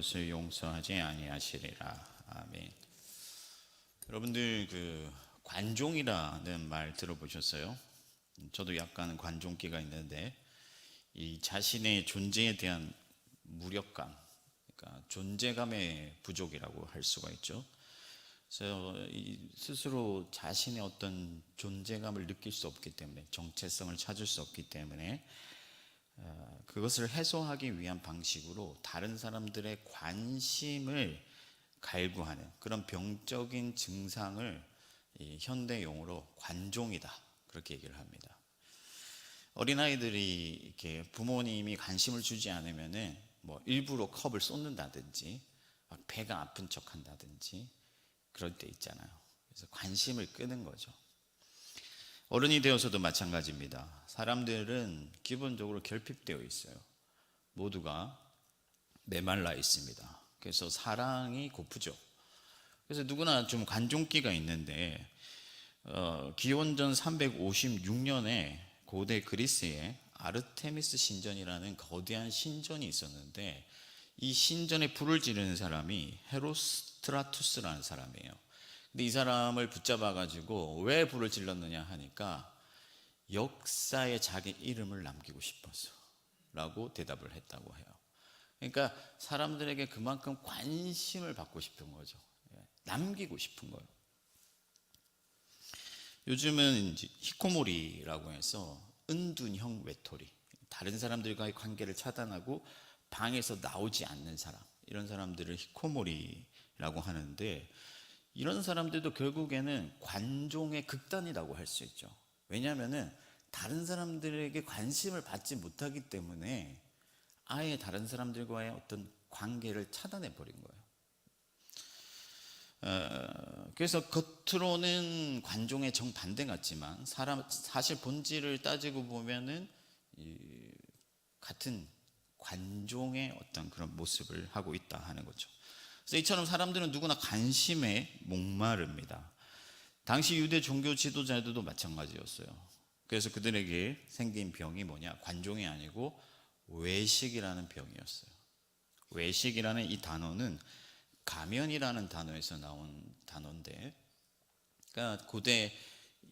것을 용서하지 아니하시리라. 아멘. 여러분들 관종이라는 말 들어보셨어요? 저도 약간 관종기가 있는데 이 자신의 존재에 대한 무력감, 그러니까 존재감의 부족이라고 할 수가 있죠. 그래서 스스로 자신의 어떤 존재감을 느낄 수 없기 때문에, 정체성을 찾을 수 없기 때문에 그것을 해소하기 위한 방식으로 다른 사람들의 관심을 갈구하는 그런 병적인 증상을 현대 용어로 관종이다, 그렇게 얘기를 합니다. 어린아이들이 이렇게 부모님이 관심을 주지 않으면은 일부러 컵을 쏟는다든지 막 배가 아픈 척 한다든지 그럴 때 있잖아요. 그래서 관심을 끄는 거죠. 어른이 되어서도 마찬가지입니다. 사람들은 기본적으로 결핍되어 있어요. 모두가 메말라 있습니다. 그래서 사랑이 고프죠. 그래서 누구나 좀 관종기가 있는데 기원전 356년에 고대 그리스에 아르테미스 신전이라는 거대한 신전이 있었는데 이 신전에 불을 지르는 사람이 헤로스트라투스라는 사람이에요. 근데 이 사람을 붙잡아 가지고 왜 불을 질렀느냐 하니까 역사에 자기 이름을 남기고 싶어서 라고 대답을 했다고 해요. 그러니까 사람들에게 그만큼 관심을 받고 싶은 거죠. 남기고 싶은 거예요. 요즘은 이제 히코모리라고 해서 은둔형 외톨이, 다른 사람들과의 관계를 차단하고 방에서 나오지 않는 사람, 이런 사람들을 히코모리라고 하는데, 이런 사람들도 결국에는 관종의 극단이라고 할 수 있죠. 왜냐하면 다른 사람들에게 관심을 받지 못하기 때문에 아예 다른 사람들과의 어떤 관계를 차단해 버린 거예요. 그래서 겉으로는 관종의 정반대 같지만 사실 본질을 따지고 보면은 같은 관종의 어떤 그런 모습을 하고 있다 하는 거죠. 그래서 이처럼 사람들은 누구나 관심에 목마릅니다. 당시 유대 종교 지도자들도 마찬가지였어요. 그래서 그들에게 생긴 병이 뭐냐? 관종이 아니고 외식이라는 병이었어요. 외식이라는 이 단어는 가면이라는 단어에서 나온 단어인데, 그러니까 고대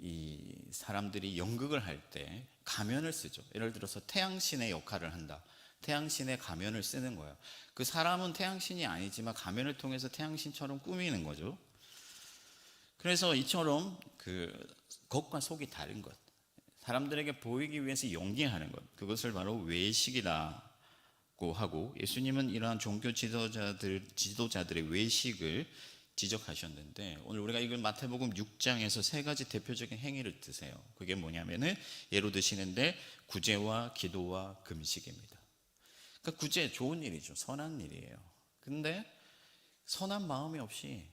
이 사람들이 연극을 할 때 가면을 쓰죠. 예를 들어서 태양신의 역할을 한다. 태양신의 가면을 쓰는 거예요. 그 사람은 태양신이 아니지만 가면을 통해서 태양신처럼 꾸미는 거죠. 그래서 이처럼 겉과 속이 다른 것, 사람들에게 보이기 위해서 연기하는 것, 그것을 바로 외식이라고 하고, 예수님은 이러한 종교 지도자들의 외식을 지적하셨는데, 오늘 우리가 이걸 마태복음 6장에서 세 가지 대표적인 행위를 드세요. 그게 뭐냐면은 예로 드시는데 구제와 기도와 금식입니다. 그러니까 구제, 좋은 일이죠. 선한 일이에요. 근데 선한 마음이 없이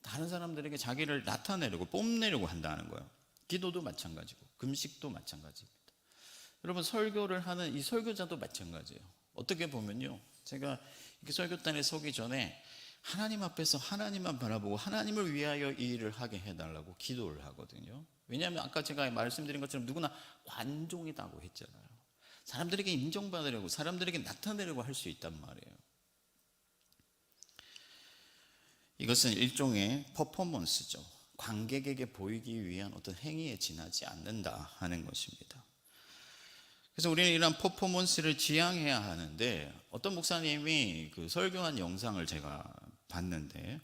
다른 사람들에게 자기를 나타내려고 뽐내려고 한다는 거예요. 기도도 마찬가지고 금식도 마찬가지입니다. 여러분, 설교를 하는 이 설교자도 마찬가지예요. 어떻게 보면요, 제가 이렇게 설교단에 서기 전에 하나님 앞에서 하나님만 바라보고 하나님을 위하여 이 일을 하게 해달라고 기도를 하거든요. 왜냐하면 아까 제가 말씀드린 것처럼 누구나 관종이라고 했잖아요. 사람들에게 인정받으려고, 사람들에게 나타내려고 할 수 있단 말이에요. 이것은 일종의 퍼포먼스죠. 관객에게 보이기 위한 어떤 행위에 지나지 않는다 하는 것입니다. 그래서 우리는 이런 퍼포먼스를 지향해야 하는데, 어떤 목사님이 설교한 영상을 제가 봤는데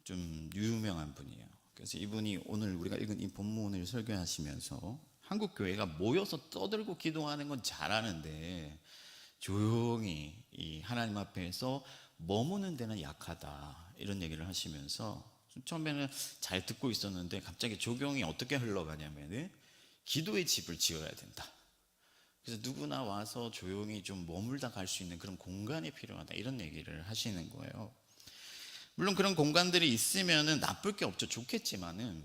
좀 유명한 분이에요. 그래서 이분이 오늘 우리가 읽은 이 본문을 설교하시면서 한국 교회가 모여서 떠들고 기도하는 건 잘하는데 조용히 이 하나님 앞에서 머무는 데는 약하다, 이런 얘기를 하시면서 처음에는 잘 듣고 있었는데 갑자기 조경이 어떻게 흘러가냐면은 기도의 집을 지어야 된다. 그래서 누구나 와서 조용히 좀 머물다 갈 수 있는 그런 공간이 필요하다, 이런 얘기를 하시는 거예요. 물론 그런 공간들이 있으면은 나쁠 게 없죠. 좋겠지만은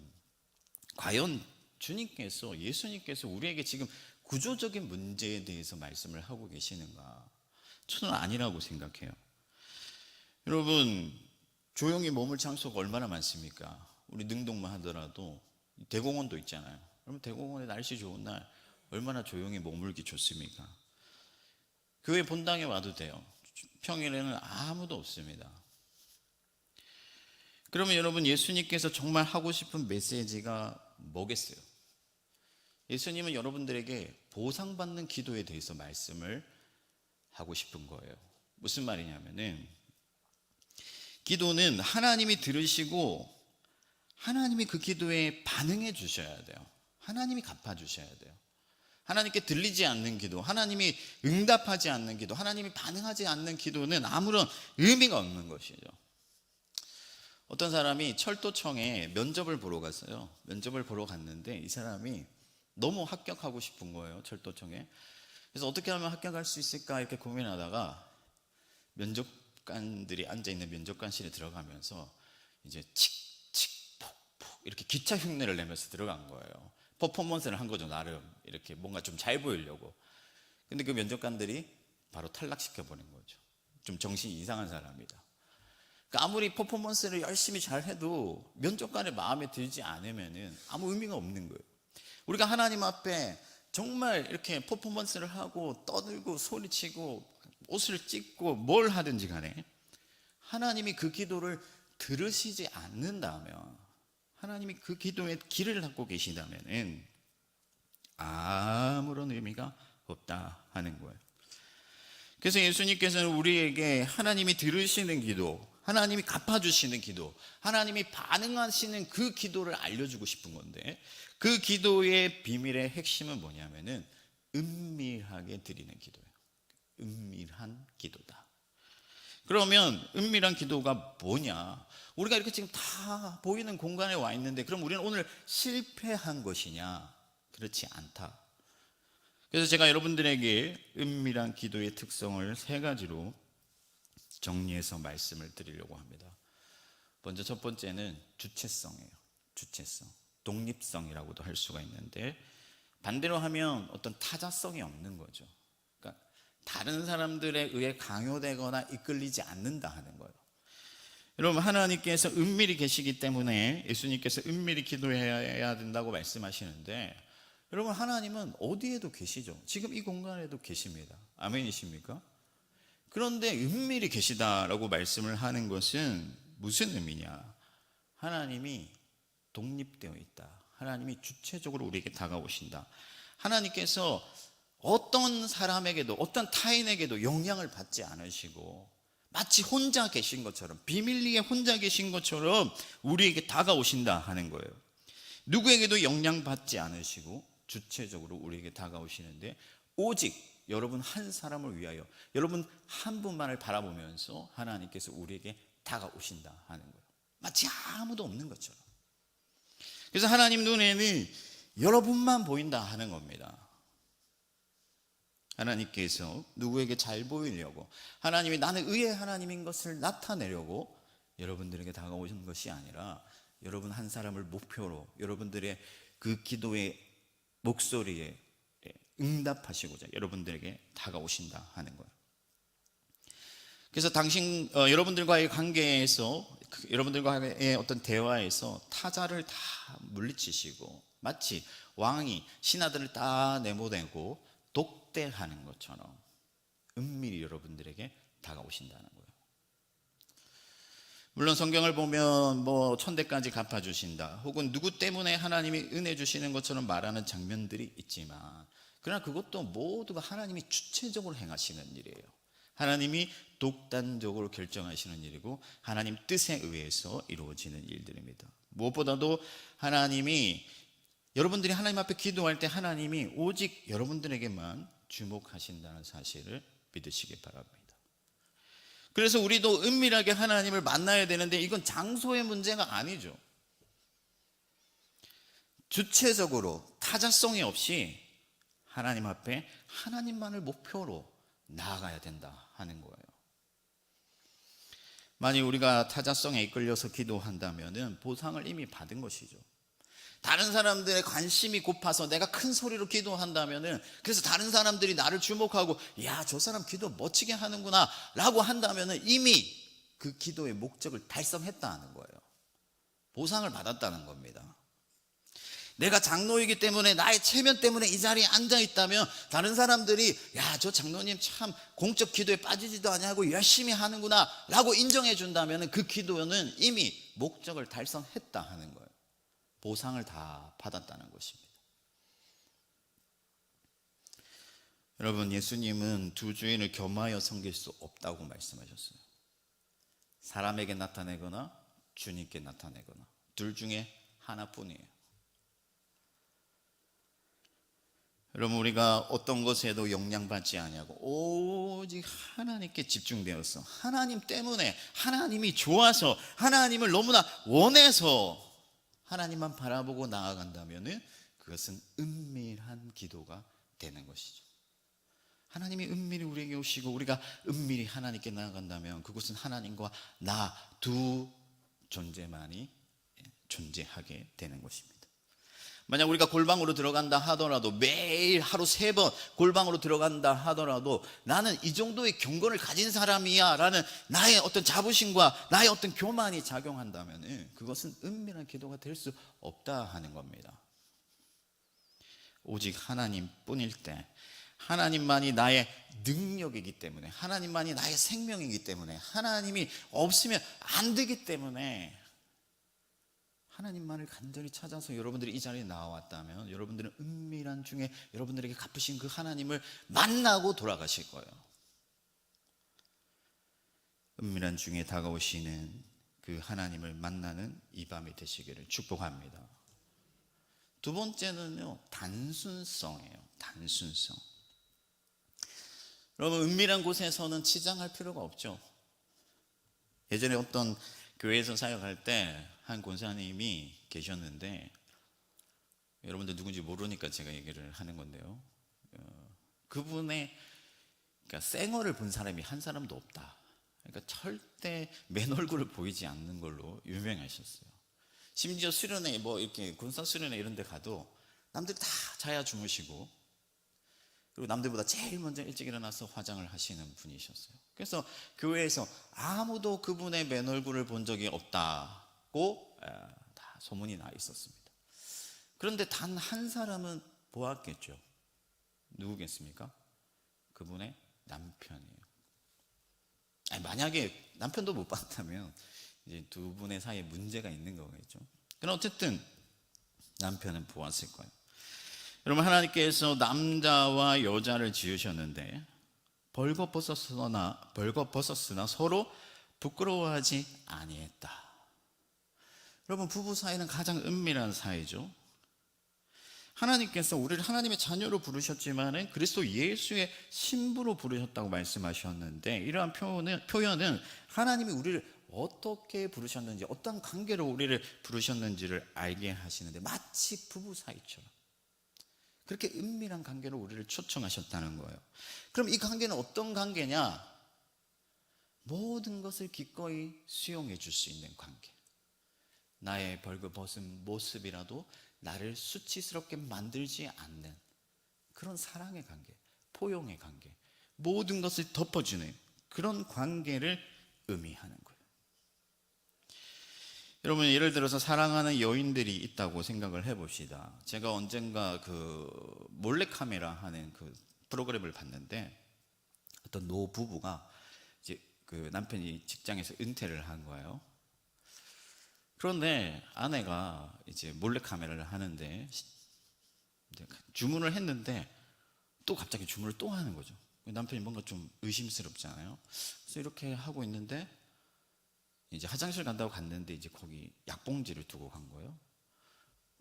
과연 주님께서, 예수님께서 우리에게 지금 구조적인 문제에 대해서 말씀을 하고 계시는가? 저는 아니라고 생각해요. 여러분, 조용히 머물 장소가 얼마나 많습니까? 우리 능동만 하더라도 대공원도 있잖아요. 그럼 대공원에 날씨 좋은 날 얼마나 조용히 머물기 좋습니까? 교회 본당에 와도 돼요. 평일에는 아무도 없습니다. 그러면 여러분, 예수님께서 정말 하고 싶은 메시지가 뭐겠어요? 예수님은 여러분들에게 보상받는 기도에 대해서 말씀을 하고 싶은 거예요. 무슨 말이냐면은, 기도는 하나님이 들으시고 하나님이 그 기도에 반응해 주셔야 돼요. 하나님이 갚아 주셔야 돼요. 하나님께 들리지 않는 기도, 하나님이 응답하지 않는 기도, 하나님이 반응하지 않는 기도는 아무런 의미가 없는 것이죠. 어떤 사람이 철도청에 면접을 보러 갔어요. 면접을 보러 갔는데 이 사람이 너무 합격하고 싶은 거예요, 철도청에. 그래서 어떻게 하면 합격할 수 있을까 이렇게 고민하다가 면접관들이 앉아있는 면접관실에 들어가면서 이제 칙칙 폭폭 이렇게 기차 흉내를 내면서 들어간 거예요. 퍼포먼스를 한 거죠, 나름. 이렇게 뭔가 좀 잘 보이려고. 근데 그 면접관들이 바로 탈락시켜버린 거죠. 좀 정신이 이상한 사람이다. 그러니까 아무리 퍼포먼스를 열심히 잘 해도 면접관의 마음에 들지 않으면은 아무 의미가 없는 거예요. 우리가 하나님 앞에 정말 이렇게 퍼포먼스를 하고 떠들고 소리치고 옷을 찢고 뭘 하든지 간에 하나님이 그 기도를 들으시지 않는다면, 하나님이 그 기도에 귀를 닫고 계시다면 아무런 의미가 없다 하는 거예요. 그래서 예수님께서는 우리에게 하나님이 들으시는 기도, 하나님이 갚아주시는 기도, 하나님이 반응하시는 그 기도를 알려주고 싶은 건데, 그 기도의 비밀의 핵심은 뭐냐면은 은밀하게 드리는 기도예요. 은밀한 기도다. 그러면 은밀한 기도가 뭐냐? 우리가 이렇게 지금 다 보이는 공간에 와 있는데 그럼 우리는 오늘 실패한 것이냐? 그렇지 않다. 그래서 제가 여러분들에게 은밀한 기도의 특성을 3가지로 정리해서 말씀을 드리려고 합니다. 먼저 첫 번째는 주체성이에요. 주체성, 독립성이라고도 할 수가 있는데, 반대로 하면 어떤 타자성이 없는 거죠. 그러니까 다른 사람들에 의해 강요되거나 이끌리지 않는다 하는 거예요. 여러분, 하나님께서 은밀히 계시기 때문에 예수님께서 은밀히 기도해야 된다고 말씀하시는데, 여러분, 하나님은 어디에도 계시죠. 지금 이 공간에도 계십니다. 아멘이십니까? 그런데 은밀히 계시다라고 말씀을 하는 것은 무슨 의미냐? 하나님이 독립되어 있다. 하나님이 주체적으로 우리에게 다가오신다. 하나님께서 어떤 사람에게도, 어떤 타인에게도 영향을 받지 않으시고 마치 혼자 계신 것처럼, 비밀리에 혼자 계신 것처럼 우리에게 다가오신다 하는 거예요. 누구에게도 영향받지 않으시고 주체적으로 우리에게 다가오시는데, 오직 여러분 한 사람을 위하여, 여러분 한 분만을 바라보면서 하나님께서 우리에게 다가오신다 하는 거예요. 마치 아무도 없는 것처럼. 그래서 하나님 눈에는 여러분만 보인다 하는 겁니다. 하나님께서 누구에게 잘 보이려고, 하나님이 나는 의의 하나님인 것을 나타내려고 여러분들에게 다가오신 것이 아니라, 여러분 한 사람을 목표로 여러분들의 그 기도의 목소리에 응답하시고자 여러분들에게 다가오신다 하는 거예요. 그래서 여러분들과의 관계에서, 여러분들과의 어떤 대화에서 타자를 다 물리치시고 마치 왕이 신하들을 다 내보내고 독대하는 것처럼 은밀히 여러분들에게 다가오신다는 거예요. 물론 성경을 보면 뭐 천대까지 갚아주신다, 혹은 누구 때문에 하나님이 은혜 주시는 것처럼 말하는 장면들이 있지만, 그러나 그것도 모두가 하나님이 주체적으로 행하시는 일이에요. 하나님이 독단적으로 결정하시는 일이고 하나님 뜻에 의해서 이루어지는 일들입니다. 무엇보다도 하나님이, 여러분들이 하나님 앞에 기도할 때 하나님이 오직 여러분들에게만 주목하신다는 사실을 믿으시기 바랍니다. 그래서 우리도 은밀하게 하나님을 만나야 되는데, 이건 장소의 문제가 아니죠. 주체적으로 타자성이 없이 하나님 앞에 하나님만을 목표로 나아가야 된다 하는 거예요. 만약 우리가 타자성에 이끌려서 기도한다면 보상을 이미 받은 것이죠. 다른 사람들의 관심이 고파서 내가 큰 소리로 기도한다면, 그래서 다른 사람들이 나를 주목하고 야, 저 사람 기도 멋지게 하는구나 라고 한다면 이미 그 기도의 목적을 달성했다는 거예요. 보상을 받았다는 겁니다. 내가 장로이기 때문에 나의 체면 때문에 이 자리에 앉아 있다면 다른 사람들이 야, 저 장로님 참 공적 기도에 빠지지도 아니하고 열심히 하는구나 라고 인정해 준다면 그 기도는 이미 목적을 달성했다 하는 거예요. 보상을 다 받았다는 것입니다. 여러분, 예수님은 두 주인을 겸하여 섬길 수 없다고 말씀하셨어요. 사람에게 나타내거나 주님께 나타내거나 둘 중에 하나뿐이에요. 여러분, 우리가 어떤 것에도 영향받지 아니하고 오직 하나님께 집중되어서 하나님 때문에, 하나님이 좋아서, 하나님을 너무나 원해서 하나님만 바라보고 나아간다면 그것은 은밀한 기도가 되는 것이죠. 하나님이 은밀히 우리에게 오시고 우리가 은밀히 하나님께 나아간다면 그것은 하나님과 나 두 존재만이 존재하게 되는 것입니다. 만약 우리가 골방으로 들어간다 하더라도, 매일 하루 3번 골방으로 들어간다 하더라도 나는 이 정도의 경건을 가진 사람이야 라는 나의 어떤 자부심과 나의 어떤 교만이 작용한다면 그것은 은밀한 기도가 될 수 없다 하는 겁니다. 오직 하나님뿐일 때, 하나님만이 나의 능력이기 때문에, 하나님만이 나의 생명이기 때문에, 하나님이 없으면 안 되기 때문에 하나님만을 간절히 찾아서 여러분들이 이 자리에 나왔다면 여러분들은 은밀한 중에 여러분들에게 갚으신 그 하나님을 만나고 돌아가실 거예요. 은밀한 중에 다가오시는 그 하나님을 만나는 이 밤이 되시기를 축복합니다. 두 번째는요, 단순성이에요. 단순성. 여러분, 은밀한 곳에서는 치장할 필요가 없죠. 예전에 어떤 교회에서 사역할 때 한 권사님이 계셨는데, 여러분들 누군지 모르니까 제가 얘기를 하는 건데요, 그분의 그러니까 생얼을 본 사람이 한 사람도 없다. 그러니까 절대 맨 얼굴을 보이지 않는 걸로 유명하셨어요. 심지어 수련회, 뭐 이렇게 군사 수련회 이런 데 가도 남들 다 자야 주무시고, 그리고 남들보다 제일 먼저 일찍 일어나서 화장을 하시는 분이셨어요. 그래서 교회에서 아무도 그분의 맨 얼굴을 본 적이 없다고 다 소문이 나 있었습니다. 그런데 단 한 사람은 보았겠죠. 누구겠습니까? 그분의 남편이에요. 만약에 남편도 못 봤다면 이제 두 분의 사이에 문제가 있는 거겠죠. 그럼 어쨌든 남편은 보았을 거예요. 여러분, 하나님께서 남자와 여자를 지으셨는데 벌거벗었으나 서로 부끄러워하지 아니했다. 여러분, 부부 사이는 가장 은밀한 사이죠. 하나님께서 우리를 하나님의 자녀로 부르셨지만 그리스도 예수의 신부로 부르셨다고 말씀하셨는데, 이러한 표현은 하나님이 우리를 어떻게 부르셨는지, 어떤 관계로 우리를 부르셨는지를 알게 하시는데, 마치 부부 사이처럼 그렇게 은밀한 관계로 우리를 초청하셨다는 거예요. 그럼 이 관계는 어떤 관계냐? 모든 것을 기꺼이 수용해 줄 수 있는 관계. 나의 벌거벗은 모습이라도 나를 수치스럽게 만들지 않는 그런 사랑의 관계, 포용의 관계, 모든 것을 덮어주는 그런 관계를 의미하는 거예요. 여러분, 예를 들어서 사랑하는 여인들이 있다고 생각을 해봅시다. 제가 언젠가 그 몰래카메라 하는 그 프로그램을 봤는데, 어떤 노부부가 이제 그 남편이 직장에서 은퇴를 한 거예요. 그런데 아내가 이제 몰래카메라를 하는데 주문을 했는데 또 갑자기 주문을 또 하는 거죠. 남편이 뭔가 좀 의심스럽잖아요. 그래서 이렇게 하고 있는데 이제 화장실 간다고 갔는데 이제 거기 약봉지를 두고 간 거예요.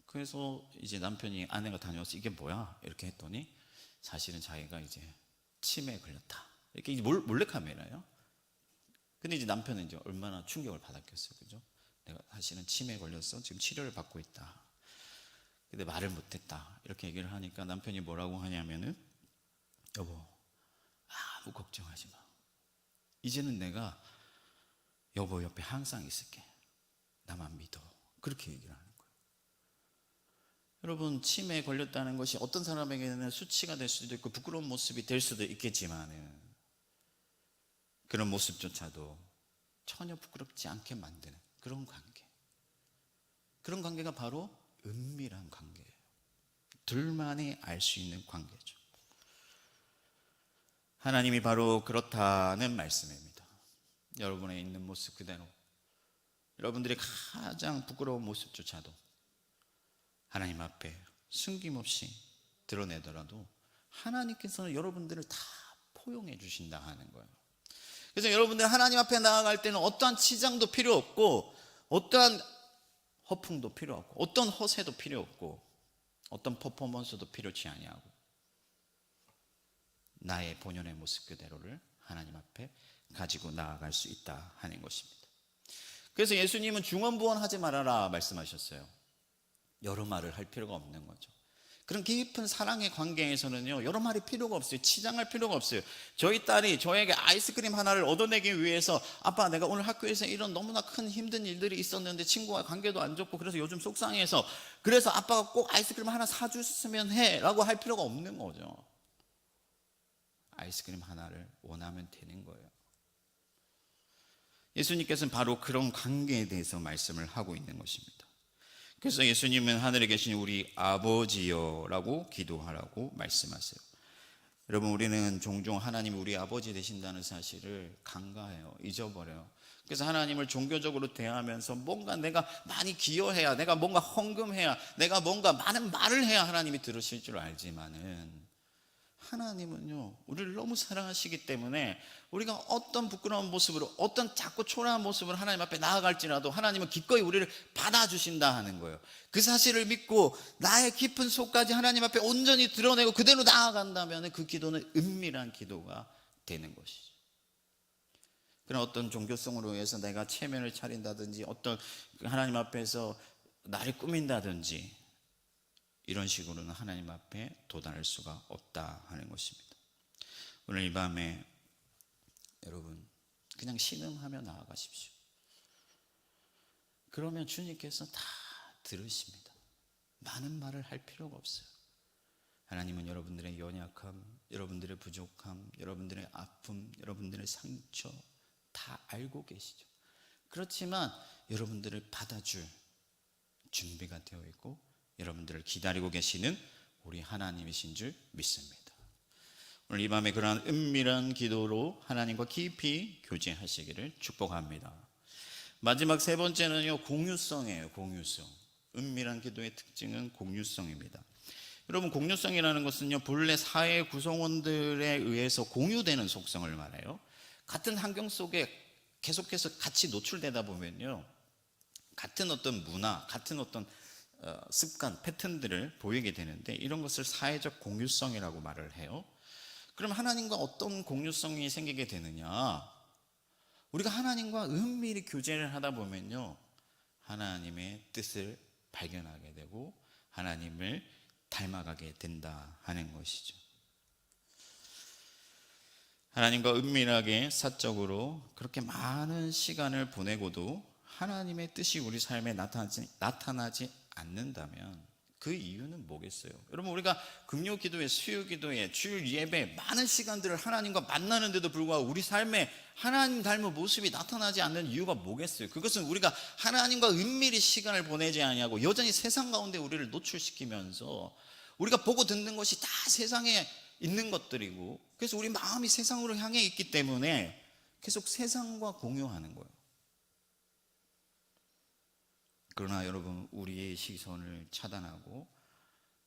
그래서 이제 남편이, 아내가 다녀와서 이게 뭐야? 이렇게 했더니 사실은 자기가 이제 치매에 걸렸다. 이렇게 몰래카메라예요. 근데 이제 남편은 이제 얼마나 충격을 받았겠어요. 그죠? 내가 사실은 치매에 걸렸어. 지금 치료를 받고 있다. 근데 말을 못했다. 이렇게 얘기를 하니까 남편이 뭐라고 하냐면은, 여보, 아무 걱정하지 마. 이제는 내가 여보 옆에 항상 있을게. 나만 믿어. 그렇게 얘기를 하는 거예요. 여러분, 치매에 걸렸다는 것이 어떤 사람에게는 수치가 될 수도 있고 부끄러운 모습이 될 수도 있겠지만은, 그런 모습조차도 전혀 부끄럽지 않게 만드는 그런 관계. 그런 관계가 바로 은밀한 관계예요. 둘만이 알 수 있는 관계죠. 하나님이 바로 그렇다는 말씀입니다. 여러분의 있는 모습 그대로, 여러분들이 가장 부끄러운 모습조차도 하나님 앞에 숨김없이 드러내더라도 하나님께서는 여러분들을 다 포용해 주신다 하는 거예요. 그래서 여러분들 하나님 앞에 나아갈 때는 어떠한 치장도 필요 없고, 어떠한 허풍도 필요 없고, 어떤 허세도 필요 없고, 어떤 퍼포먼스도 필요치 아니하고, 나의 본연의 모습 그대로를 하나님 앞에 가지고 나아갈 수 있다 하는 것입니다. 그래서 예수님은 중언부언하지 말아라 말씀하셨어요. 여러 말을 할 필요가 없는 거죠. 그런 깊은 사랑의 관계에서는요, 여러 말이 필요가 없어요. 치장할 필요가 없어요. 저희 딸이 저에게 아이스크림 하나를 얻어내기 위해서, 아빠 내가 오늘 학교에서 이런 너무나 큰 힘든 일들이 있었는데 친구와 관계도 안 좋고 그래서 요즘 속상해서, 그래서 아빠가 꼭 아이스크림 하나 사줬으면 해 라고 할 필요가 없는 거죠. 아이스크림 하나를 원하면 되는 거예요. 예수님께서는 바로 그런 관계에 대해서 말씀을 하고 있는 것입니다. 그래서 예수님은 하늘에 계신 우리 아버지여 라고 기도하라고 말씀하세요. 여러분, 우리는 종종 하나님이 우리 아버지 되신다는 사실을 간과해요. 잊어버려요. 그래서 하나님을 종교적으로 대하면서 뭔가 내가 많이 기여해야, 내가 뭔가 헌금해야, 내가 뭔가 많은 말을 해야 하나님이 들으실 줄 알지만은, 하나님은요, 우리를 너무 사랑하시기 때문에 우리가 어떤 부끄러운 모습으로, 어떤 작고 초라한 모습으로 하나님 앞에 나아갈지라도 하나님은 기꺼이 우리를 받아주신다 하는 거예요. 그 사실을 믿고 나의 깊은 속까지 하나님 앞에 온전히 드러내고 그대로 나아간다면 그 기도는 은밀한 기도가 되는 것이죠. 그런 어떤 종교성으로 해서 내가 체면을 차린다든지, 어떤 하나님 앞에서 나를 꾸민다든지, 이런 식으로는 하나님 앞에 도달할 수가 없다 하는 것입니다. 오늘 이 밤에 여러분 그냥 신음하며 나아가십시오. 그러면 주님께서 다 들으십니다. 많은 말을 할 필요가 없어요. 하나님은 여러분들의 연약함, 여러분들의 부족함, 여러분들의 아픔, 여러분들의 상처 다 알고 계시죠. 그렇지만 여러분들을 받아줄 준비가 되어 있고 여러분들을 기다리고 계시는 우리 하나님이신 줄 믿습니다. 오늘 이 밤에 그러한 은밀한 기도로 하나님과 깊이 교제하시기를 축복합니다. 마지막 세 번째는요, 공유성이에요. 공유성. 은밀한 기도의 특징은 공유성입니다. 여러분, 공유성이라는 것은요, 본래 사회 구성원들에 의해서 공유되는 속성을 말해요. 같은 환경 속에 계속해서 같이 노출되다 보면요, 같은 어떤 문화, 같은 어떤 습관, 패턴들을 보이게 되는데, 이런 것을 사회적 공유성이라고 말을 해요. 그럼 하나님과 어떤 공유성이 생기게 되느냐? 우리가 하나님과 은밀히 교제를 하다 보면요, 하나님의 뜻을 발견하게 되고 하나님을 닮아가게 된다 하는 것이죠. 하나님과 은밀하게 사적으로 그렇게 많은 시간을 보내고도 하나님의 뜻이 우리 삶에 나타나지 않는다면 그 이유는 뭐겠어요? 여러분, 우리가 금요 기도회, 수요 기도회, 주일 예배 많은 시간들을 하나님과 만나는데도 불구하고 우리 삶에 하나님 닮은 모습이 나타나지 않는 이유가 뭐겠어요? 그것은 우리가 하나님과 은밀히 시간을 보내지 아니하고 여전히 세상 가운데 우리를 노출시키면서 우리가 보고 듣는 것이 다 세상에 있는 것들이고, 그래서 우리 마음이 세상으로 향해 있기 때문에 계속 세상과 공유하는 거예요. 그러나 여러분, 우리의 시선을 차단하고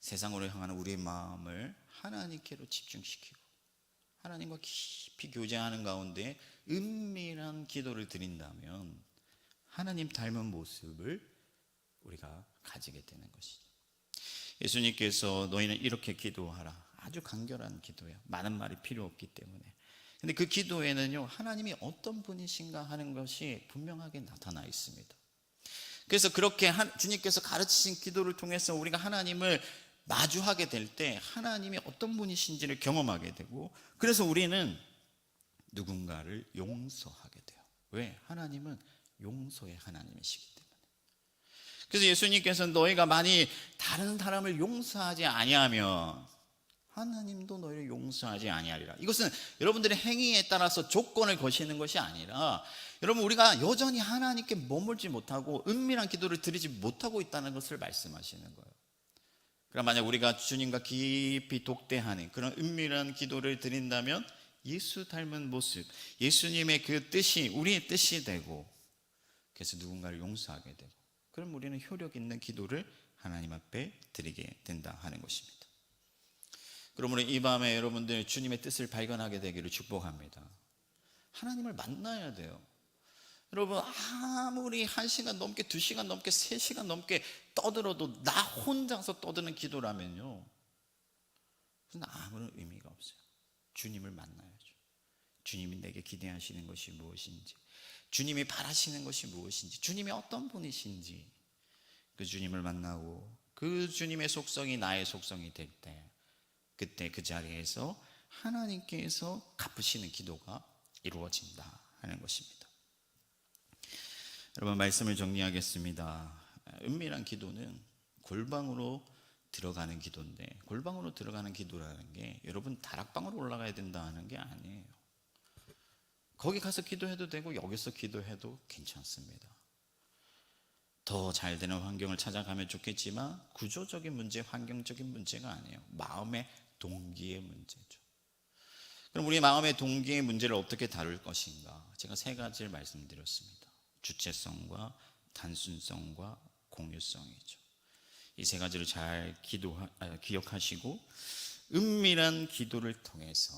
세상으로 향하는 우리의 마음을 하나님께로 집중시키고 하나님과 깊이 교제하는 가운데 은밀한 기도를 드린다면 하나님 닮은 모습을 우리가 가지게 되는 것이죠. 예수님께서 너희는 이렇게 기도하라. 아주 간결한 기도예요. 많은 말이 필요 없기 때문에. 근데 그 기도에는요, 하나님이 어떤 분이신가 하는 것이 분명하게 나타나 있습니다. 그래서 그렇게 주님께서 가르치신 기도를 통해서 우리가 하나님을 마주하게 될 때 하나님이 어떤 분이신지를 경험하게 되고, 그래서 우리는 누군가를 용서하게 돼요. 왜? 하나님은 용서의 하나님이시기 때문에. 그래서 예수님께서는 너희가 많이 다른 사람을 용서하지 아니하면 하나님도 너희를 용서하지 아니하리라. 이것은 여러분들의 행위에 따라서 조건을 거시는 것이 아니라, 여러분, 우리가 여전히 하나님께 머물지 못하고 은밀한 기도를 드리지 못하고 있다는 것을 말씀하시는 거예요. 그럼 만약 우리가 주님과 깊이 독대하는 그런 은밀한 기도를 드린다면 예수 닮은 모습, 예수님의 그 뜻이 우리의 뜻이 되고, 그래서 누군가를 용서하게 되고, 그럼 우리는 효력 있는 기도를 하나님 앞에 드리게 된다 하는 것입니다. 그러므로 이 밤에 여러분들 주님의 뜻을 발견하게 되기를 축복합니다. 하나님을 만나야 돼요. 여러분, 아무리 1시간 넘게 2시간 넘게 3시간 넘게 떠들어도 나 혼자서 떠드는 기도라면요, 그건 아무런 의미가 없어요. 주님을 만나야죠. 주님이 내게 기대하시는 것이 무엇인지, 주님이 바라시는 것이 무엇인지, 주님이 어떤 분이신지, 그 주님을 만나고 그 주님의 속성이 나의 속성이 될 때, 그때 그 자리에서 하나님께서 갚으시는 기도가 이루어진다 하는 것입니다. 여러분, 말씀을 정리하겠습니다. 은밀한 기도는 골방으로 들어가는 기도인데, 골방으로 들어가는 기도라는 게 여러분 다락방으로 올라가야 된다 하는 게 아니에요. 거기 가서 기도해도 되고 여기서 기도해도 괜찮습니다. 더 잘 되는 환경을 찾아가면 좋겠지만 구조적인 문제, 환경적인 문제가 아니에요. 마음의 동기의 문제죠. 그럼 우리 마음의 동기의 문제를 어떻게 다룰 것인가? 제가 3가지를 말씀드렸습니다. 주체성과 단순성과 공유성이죠. 이 3가지를 잘 기억하시고 은밀한 기도를 통해서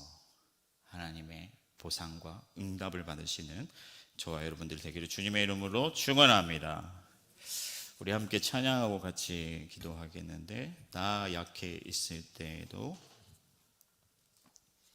하나님의 보상과 응답을 받으시는 저와 여러분들 되기를 주님의 이름으로 축원합니다. 우리 함께 찬양하고 같이 기도하겠는데, 나 약해 있을 때에도